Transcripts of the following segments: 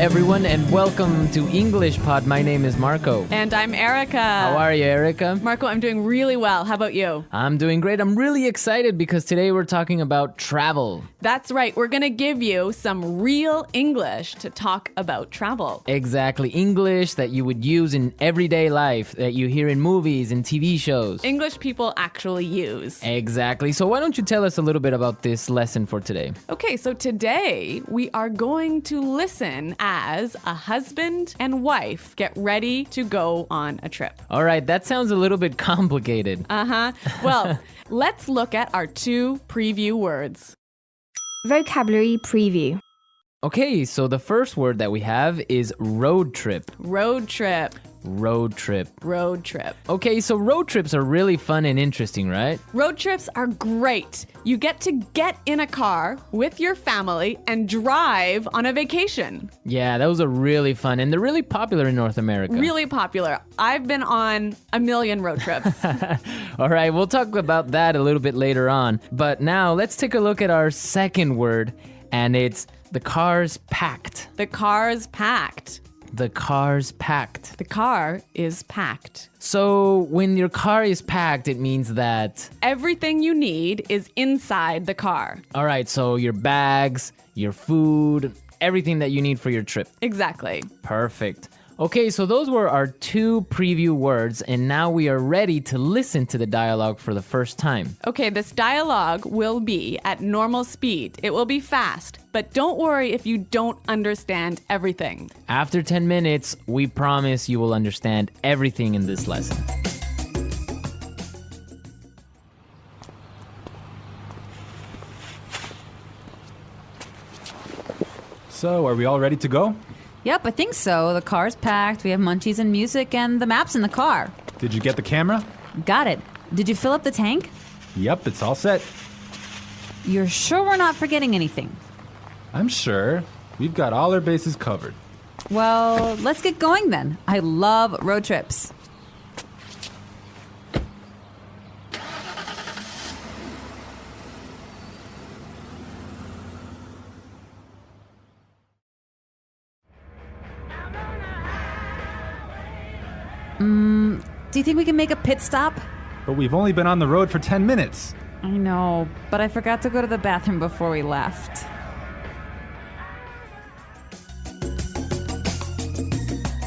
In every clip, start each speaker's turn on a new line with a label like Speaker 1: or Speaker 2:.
Speaker 1: everyone, and welcome to English Pod. My name is Marco.
Speaker 2: And I'm Erica.
Speaker 1: How are you, Erica?
Speaker 2: Marco, I'm doing really well. How about you?
Speaker 1: I'm doing great. I'm really excited because today we're talking about travel.
Speaker 2: That's right. We're going to give you some real English to talk about travel.
Speaker 1: Exactly. English that you would use in everyday life, that you hear in movies and TV shows.
Speaker 2: English people actually use.
Speaker 1: Exactly. So why don't you tell us a little bit about this lesson for today?
Speaker 2: Okay, so today we are going to listen as a husband and wife get ready to go on a trip.
Speaker 1: All right, that sounds a little bit complicated.
Speaker 2: Well, let's look at our two preview words.
Speaker 3: Vocabulary preview.
Speaker 1: Okay, so the first word that we have is road trip.
Speaker 2: Road trip.
Speaker 1: Road trip.
Speaker 2: Road trip.
Speaker 1: Okay, so road trips are really fun and interesting, right?
Speaker 2: Road trips are great. You get to get in a car with your family and drive on a vacation.
Speaker 1: Yeah, those are really fun, and they're really popular in North America.
Speaker 2: Really popular. I've been on a million road trips.
Speaker 1: All right, we'll talk about that a little bit later on. But now let's take a look at our second word, and it's the car's packed.
Speaker 2: The car's packed.
Speaker 1: The car's packed.
Speaker 2: The car is packed.
Speaker 1: So when your car is packed, it means that...
Speaker 2: Everything you need is inside the car.
Speaker 1: All right, so your bags, your food, everything that you need for your trip.
Speaker 2: Exactly.
Speaker 1: Perfect. Okay, so those were our two preview words, and now we are ready to listen to the dialogue for the first time.
Speaker 2: Okay, this dialogue will be at normal speed. It will be fast, but don't worry if you don't understand everything.
Speaker 1: After 10 minutes, we promise you will understand everything in this lesson.
Speaker 4: So, are we all ready to go?
Speaker 5: Yep, I think so. The car's packed, we have munchies and music, and the map's in the car.
Speaker 4: Did you get the camera?
Speaker 5: Got it. Did you fill up the tank?
Speaker 4: Yep, it's all set.
Speaker 5: You're sure we're not forgetting anything?
Speaker 4: I'm sure. We've got all our bases covered.
Speaker 5: Well, let's get going then. I love road trips. Do you think we can make a pit stop?
Speaker 4: But we've only been on the road for 10 minutes.
Speaker 5: I know, but I forgot to go to the bathroom before we left.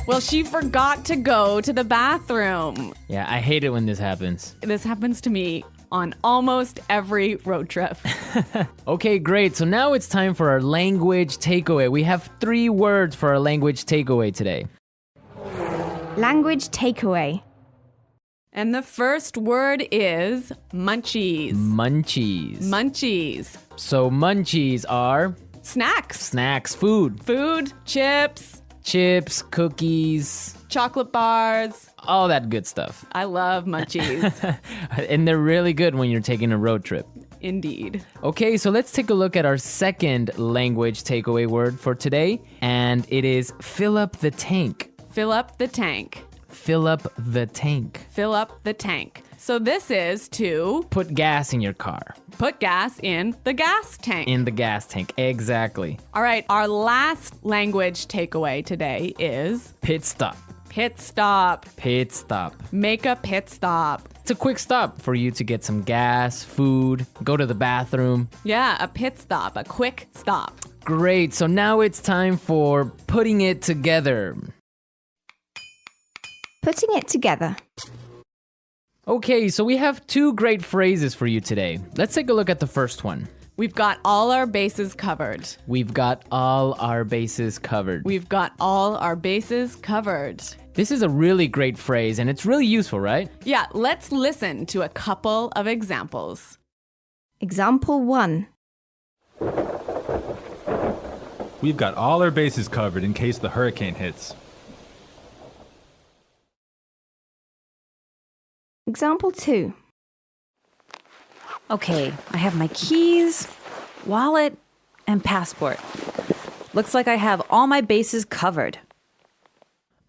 Speaker 2: Well, she forgot to go to the bathroom.
Speaker 1: Yeah, I hate it when this happens.
Speaker 2: This happens to me on almost every road trip.
Speaker 1: Okay, great. So now it's time for our language takeaway. We have 3 words for our language takeaway today.
Speaker 3: Language takeaway.
Speaker 2: And the first word is munchies.
Speaker 1: Munchies.
Speaker 2: Munchies.
Speaker 1: So munchies are
Speaker 2: Snacks.
Speaker 1: snacks, food,
Speaker 2: Food, chips,
Speaker 1: chips, cookies,
Speaker 2: chocolate bars.
Speaker 1: all that good stuff.
Speaker 2: I love munchies.
Speaker 1: And they're really good when you're taking a road trip.
Speaker 2: Indeed.
Speaker 1: Okay, so let's take a look at our second language takeaway word for today, and it is fill up the tank.
Speaker 2: Fill up the tank.
Speaker 1: Fill up the tank.
Speaker 2: Fill up the tank. So this is to
Speaker 1: Put gas in your car.
Speaker 2: put gas in the gas tank.
Speaker 1: In the gas tank, exactly.
Speaker 2: All right, our last language takeaway today is
Speaker 1: Pit stop.
Speaker 2: pit stop.
Speaker 1: Pit stop.
Speaker 2: Make a pit stop.
Speaker 1: It's a quick stop for you to get some gas, food, go to the bathroom.
Speaker 2: Yeah, a pit stop, a quick stop.
Speaker 1: Great, so now it's time for putting it together.
Speaker 3: Putting it together.
Speaker 1: Okay, so we have 2 great phrases for you today. Let's take a look at the first one.
Speaker 2: We've got all our bases covered.
Speaker 1: We've got all our bases covered.
Speaker 2: We've got all our bases covered.
Speaker 1: This is a really great phrase, and it's really useful, right?
Speaker 2: Yeah, let's listen to a couple of examples.
Speaker 3: Example 1.
Speaker 4: We've got all our bases covered in case the hurricane hits.
Speaker 3: Example 2.
Speaker 5: Okay, I have my keys, wallet, and passport. Looks like I have all my bases covered.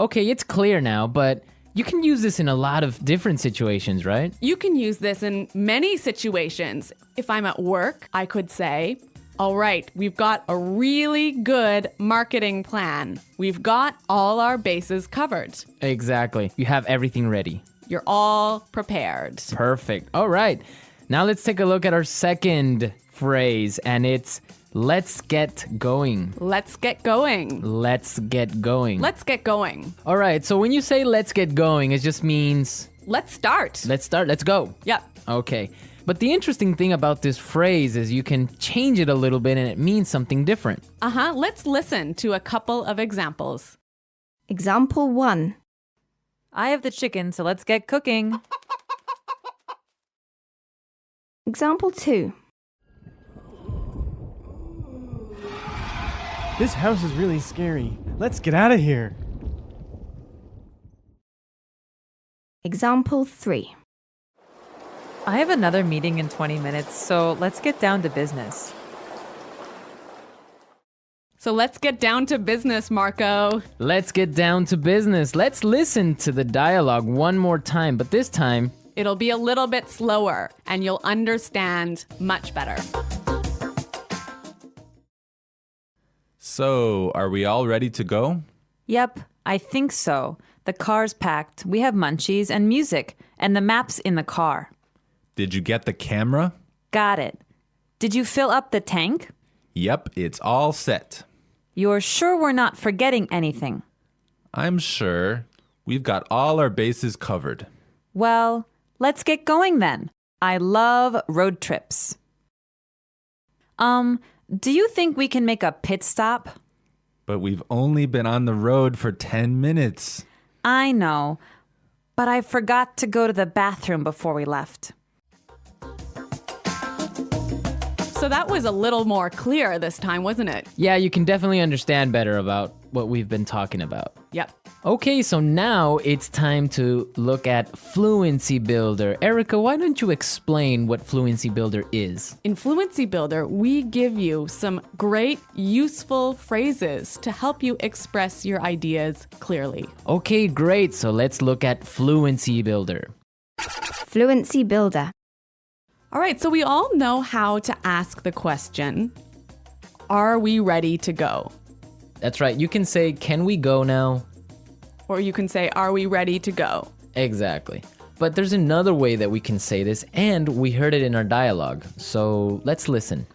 Speaker 1: Okay, it's clear now, but you can use this in a lot of different situations, right?
Speaker 2: You can use this in many situations. If I'm at work, I could say, All right, we've got a really good marketing plan. We've got all our bases covered.
Speaker 1: Exactly. You have everything ready.
Speaker 2: You're all prepared.
Speaker 1: Perfect. All right. Now let's take a look at our second phrase, and it's let's get going.
Speaker 2: Let's get going.
Speaker 1: Let's get going.
Speaker 2: Let's get going.
Speaker 1: All right. So when you say let's get going, it just means
Speaker 2: Let's start.
Speaker 1: let's start. Let's go.
Speaker 2: Yep.
Speaker 1: Okay. But the interesting thing about this phrase is you can change it a little bit and it means something different.
Speaker 2: Let's listen to a couple of examples.
Speaker 3: Example 1.
Speaker 5: I have the chicken, so let's get cooking.
Speaker 3: Example 2.
Speaker 6: This house is really scary. Let's get out of here.
Speaker 3: Example 3.
Speaker 5: I have another meeting in 20 minutes, so let's get down to business.
Speaker 2: So let's get down to business, Marco.
Speaker 1: Let's get down to business. Let's listen to the dialogue one more time, but this time,
Speaker 2: It'll be a little bit slower and you'll understand much better.
Speaker 4: So, are we all ready to go?
Speaker 5: Yep, I think so. The car's packed. We have munchies and music, and the map's in the car.
Speaker 4: Did you get the camera?
Speaker 5: Got it. Did you fill up the tank?
Speaker 4: Yep, it's all set.
Speaker 5: You're sure we're not forgetting anything?
Speaker 4: I'm sure. We've got all our bases covered.
Speaker 5: Well, let's get going then. I love road trips. Do you think we can make a pit stop?
Speaker 4: But we've only been on the road for 10 minutes.
Speaker 5: I know, but I forgot to go to the bathroom before we left.
Speaker 2: So that was a little more clear this time, wasn't it?
Speaker 1: yeah, you can definitely understand better about what we've been talking about.
Speaker 2: Yep.
Speaker 1: Okay, so now it's time to look at Fluency Builder. Erica, why don't you explain what Fluency Builder is?
Speaker 2: In Fluency Builder, we give you some great, useful phrases to help you express your ideas clearly.
Speaker 1: Okay, great. So let's look at Fluency Builder.
Speaker 3: Fluency Builder.
Speaker 2: All right, so we all know how to ask the question, are we ready to go?
Speaker 1: That's right. You can say, can we go now?
Speaker 2: Or you can say, are we ready to go?
Speaker 1: Exactly. But there's another way that we can say this, and we heard it in our dialogue. So let's listen.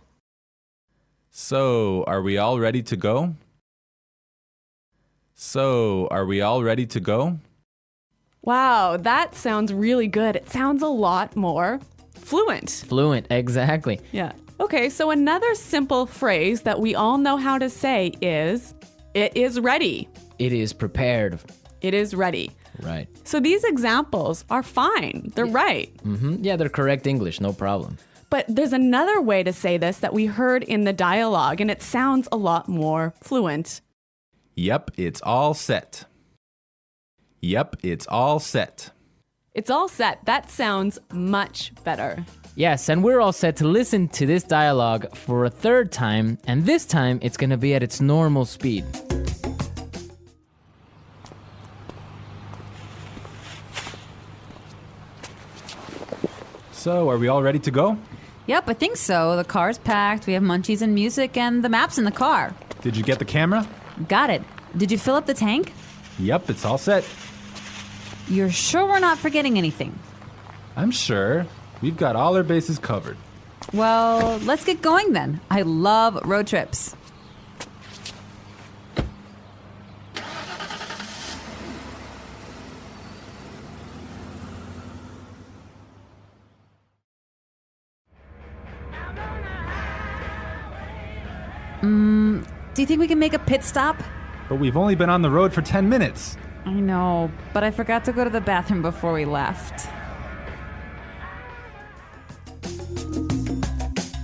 Speaker 4: So, are we all ready to go? So, are we all ready to go?
Speaker 2: Wow, that sounds really good. It sounds a lot more fluent.
Speaker 1: Fluent, exactly.
Speaker 2: Yeah. Okay, so another simple phrase that we all know how to say is, it is ready.
Speaker 1: It is prepared.
Speaker 2: It is ready.
Speaker 1: Right.
Speaker 2: So these examples are fine. They're right.
Speaker 1: Yeah, they're correct English, no problem.
Speaker 2: But there's another way to say this that we heard in the dialogue, and it sounds a lot more fluent.
Speaker 4: Yep, it's all set. Yep, it's all set.
Speaker 2: It's all set. That sounds much better.
Speaker 1: Yes, and we're all set to listen to this dialogue for a third time, and this time it's going to be at its normal speed.
Speaker 4: So, are we all ready to go?
Speaker 5: Yep, I think so. The car's packed. We have munchies and music, and the map's in the car.
Speaker 4: Did you get the camera?
Speaker 5: Got it. Did you fill up the tank?
Speaker 4: Yep, it's all set.
Speaker 5: You're sure we're not forgetting anything?
Speaker 4: I'm sure. We've got all our bases covered.
Speaker 5: Well, let's get going then. I love road trips. Do you think we can make a pit stop?
Speaker 4: But we've only been on the road for 10 minutes.
Speaker 5: I know, but I forgot to go to the bathroom before we left.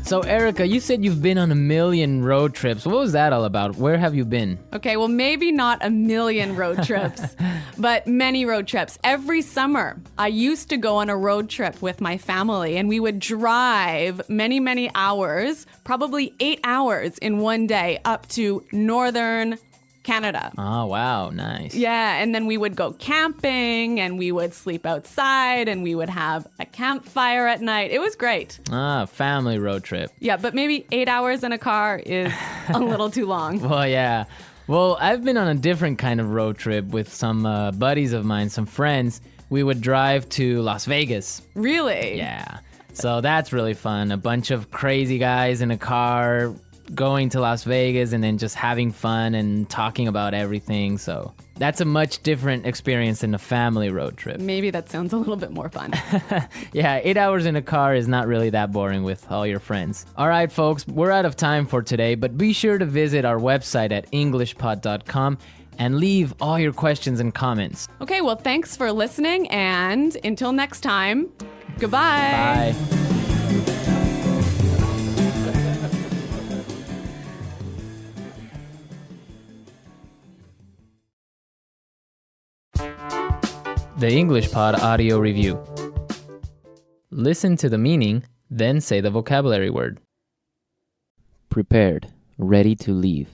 Speaker 1: So, Erica, you said you've been on a million road trips. What was that all about? Where have you been?
Speaker 2: Okay, well, maybe not a million road trips, but many road trips. Every summer, I used to go on a road trip with my family, and we would drive many, many hours, probably 8 hours in one day, up to northern Canada.
Speaker 1: Oh, wow. Nice.
Speaker 2: Yeah, and then we would go camping and we would sleep outside and we would have a campfire at night. It was great.
Speaker 1: Ah, family road trip.
Speaker 2: Yeah, but maybe 8 hours in a car is a little too long.
Speaker 1: Well, yeah. Well, I've been on a different kind of road trip with some buddies of mine, some friends. We would drive to Las Vegas.
Speaker 2: Really?
Speaker 1: Yeah. So that's really fun. A bunch of crazy guys in a car going to Las Vegas and then just having fun and talking about everything. So that's a much different experience than a family road trip.
Speaker 2: Maybe that sounds a little bit more fun.
Speaker 1: Yeah, 8 hours in a car is not really that boring with all your friends. All right, folks, we're out of time for today, but be sure to visit our website at englishpod.com and leave all your questions and comments.
Speaker 2: Okay, well, thanks for listening, and until next time, goodbye.
Speaker 1: Bye. The English Pod Audio Review. Listen to the meaning, then say the vocabulary word. Prepared, ready to leave.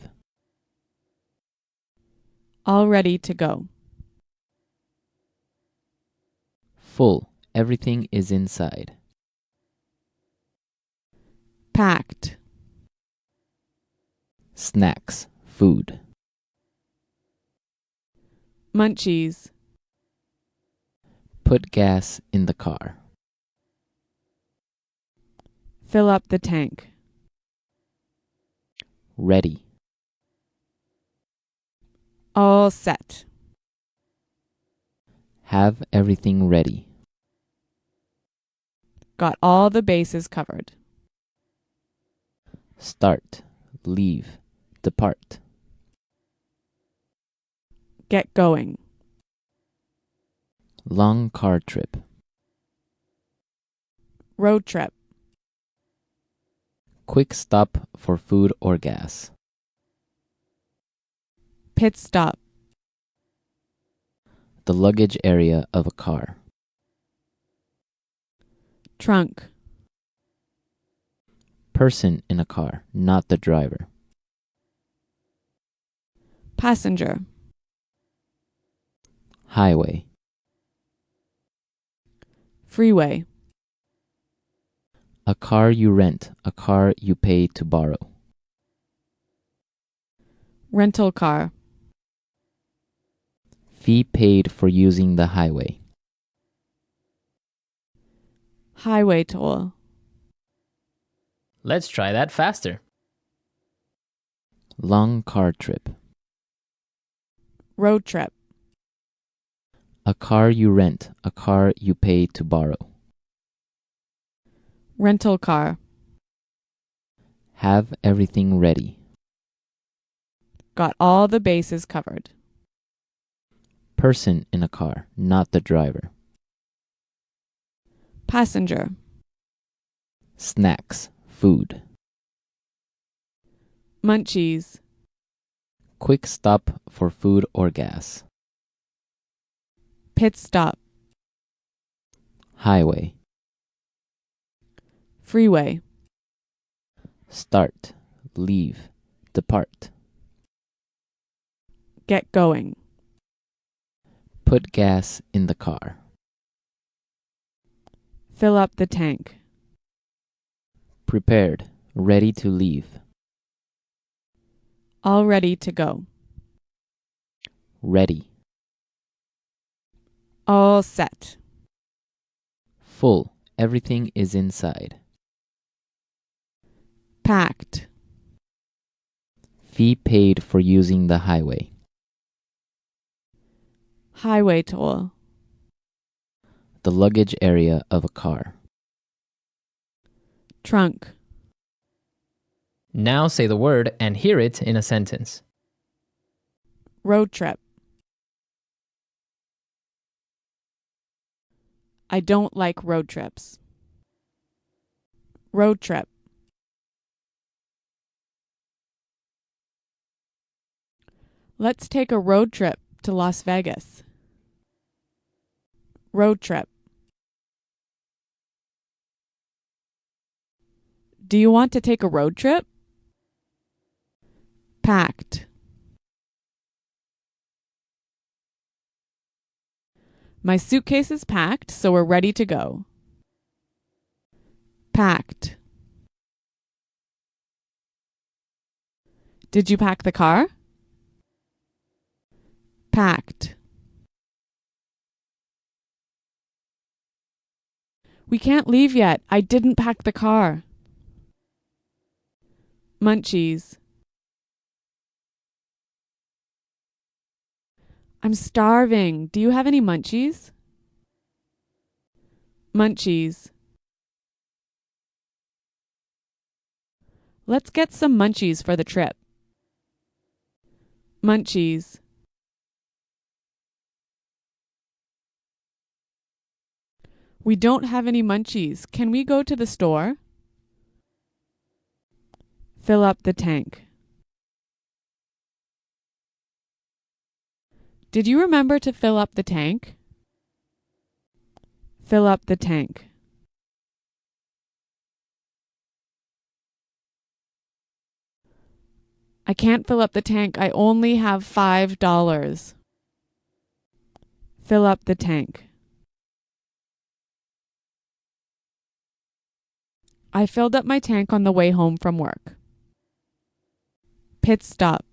Speaker 2: All ready to go.
Speaker 1: Full, everything is inside.
Speaker 2: Packed.
Speaker 1: Snacks, food.
Speaker 2: Munchies.
Speaker 1: Put gas in the car.
Speaker 2: Fill up the tank.
Speaker 1: Ready.
Speaker 2: All set.
Speaker 1: Have everything ready.
Speaker 2: Got all the bases covered.
Speaker 1: Start, leave, depart.
Speaker 2: Get going.
Speaker 1: Long car trip.
Speaker 2: Road trip.
Speaker 1: Quick stop for food or gas.
Speaker 2: Pit stop.
Speaker 1: The luggage area of a car.
Speaker 2: Trunk.
Speaker 1: Person in a car, not the driver.
Speaker 2: Passenger.
Speaker 1: Highway.
Speaker 2: Freeway.
Speaker 1: A car you rent, a car you pay to borrow.
Speaker 2: Rental car.
Speaker 1: Fee paid for using the highway.
Speaker 2: Highway toll.
Speaker 1: Let's try that faster. Long car trip.
Speaker 2: Road trip.
Speaker 1: A car you rent, a car you pay to borrow.
Speaker 2: Rental car.
Speaker 1: Have everything ready.
Speaker 2: Got all the bases covered.
Speaker 1: Person in a car, not the driver.
Speaker 2: Passenger.
Speaker 1: Snacks, food.
Speaker 2: Munchies.
Speaker 1: Quick stop for food or gas.
Speaker 2: Pit stop.
Speaker 1: Highway.
Speaker 2: Freeway.
Speaker 1: Start, leave, depart.
Speaker 2: Get going.
Speaker 1: Put gas in the car.
Speaker 2: Fill up the tank.
Speaker 1: Prepared, ready to leave.
Speaker 2: All ready to go.
Speaker 1: Ready.
Speaker 2: All set.
Speaker 1: Full, everything is inside.
Speaker 2: Packed.
Speaker 1: Fee paid for using the highway.
Speaker 2: Highway toll.
Speaker 1: The luggage area of a car.
Speaker 2: Trunk.
Speaker 1: Now say the word and hear it in a sentence.
Speaker 2: Road trip. I don't like road trips. Road trip. Let's take a road trip to Las Vegas. Road trip. Do you want to take a road trip? Packed. My suitcase is packed, so we're ready to go. Packed. Did you pack the car? Packed. We can't leave yet. I didn't pack the car. Munchies. I'm starving. Do you have any munchies? Munchies. Let's get some munchies for the trip. Munchies. We don't have any munchies. Can we go to the store? Fill up the tank. Did you remember to fill up the tank? Fill up the tank. I can't fill up the tank. I only have $5. Fill up the tank. I filled up my tank on the way home from work. Pit stop.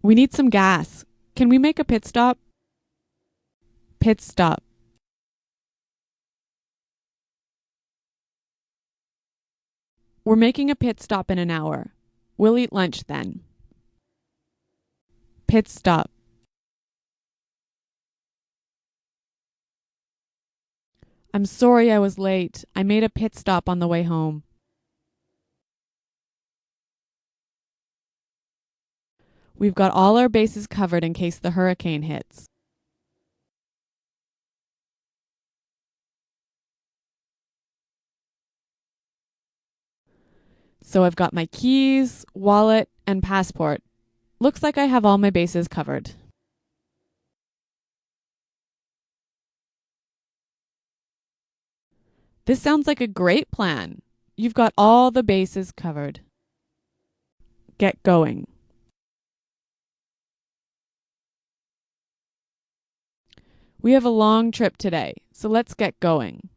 Speaker 2: We need some gas. Can we make a pit stop? Pit stop. We're making a pit stop in an hour. We'll eat lunch then. Pit stop. I'm sorry I was late. I made a pit stop on the way home. We've got all our bases covered in case the hurricane hits. So I've got my keys, wallet, and passport. Looks like I have all my bases covered. This sounds like a great plan. You've got all the bases covered. Get going. We have a long trip today, so let's get going.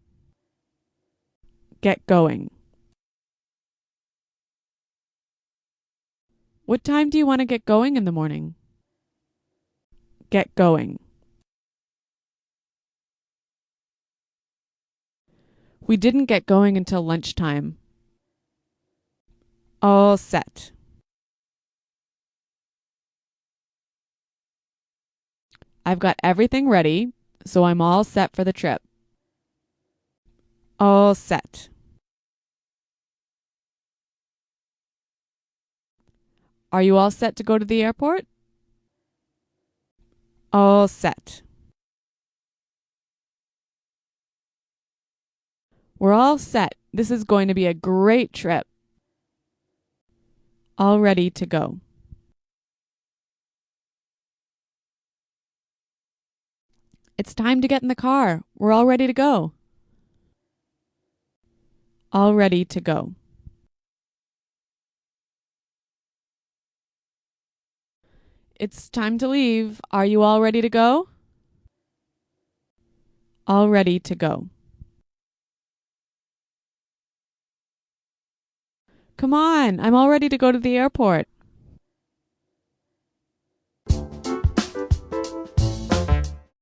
Speaker 2: Get going. What time do you want to get going in the morning? Get going. We didn't get going until lunchtime. All set. I've got everything ready, so I'm all set for the trip. All set. Are you all set to go to the airport? All set. We're all set. This is going to be a great trip. All ready to go. It's time to get in the car. We're all ready to go. All ready to go. It's time to leave. Are you all ready to go? All ready to go. Come on, I'm all ready to go to the airport.